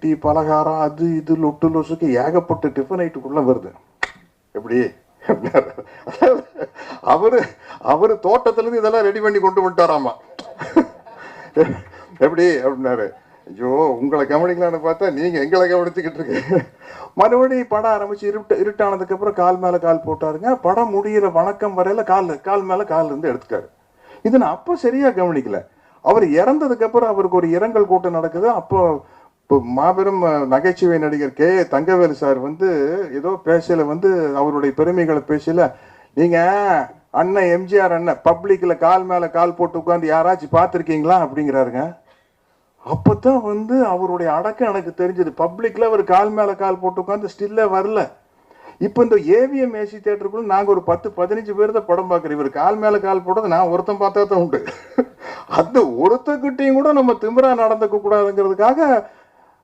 Tea பலகாரம் அது இது லொட்டு லொசுக்கு ஏகப்பட்ட டிஃபன் ஐட்டுக்குள்ள வருது. எப்படி அவரு தோட்டத்துல இருந்து இதெல்லாம் ரெடி பண்ணி கொண்டு விட்டாராமா. எப்படி அப்படின்னாரு. ஐயோ உங்களை கவனிக்கலான்னு பார்த்தா நீங்க எங்களை கவனிச்சுக்கிட்டு இருக்கு. மறுபடியும் படம் ஆரம்பிச்சு இருட்டானதுக்கு அப்புறம் கால் மேல கால் போட்டாருங்க. படம் முடிகிற வணக்கம் வரையில கால் மேல கால் இருந்து எடுத்துட்டாரு. இது நான் அப்போ சரியா கவனிக்கல. அவர் இறந்ததுக்கு அப்புறம் அவருக்கு ஒரு இரங்கல் கூட்டம் நடக்குது. அப்போ மாபெரும் நகைச்சுவை நடிகர் கே தங்கவேலு சார் வந்து ஏதோ பேசல வந்து அவருடைய பெருமைகளை பேசல, நீங்க அண்ணன் எம்ஜிஆர் அண்ணன் பப்ளிக்ல கால் மேல கால் போட்டு உட்காந்து யாராச்சும் பார்த்துருக்கீங்களா அப்படிங்கிறாருங்க. அப்பதான் வந்து அவருடைய அடக்கம் எனக்கு தெரிஞ்சது. பப்ளிக்ல அவர் கால் மேல கால் போட்டு உட்காந்து ஸ்டில்ல வரல. இப்போ இந்த ஏவிஎம் ஏசி தியேட்டருக்குள்ள நாங்க ஒரு 10-15 பேர் தான் படம் பார்க்குறோம். இவர் கால் மேல கால் போட்டது நான் ஒருத்தன் பார்த்தா தான் உண்டு. அந்த ஒருத்தக்கிட்டையும் கூட நம்ம திமிரா நடந்துக்க கூடாதுங்கிறதுக்காக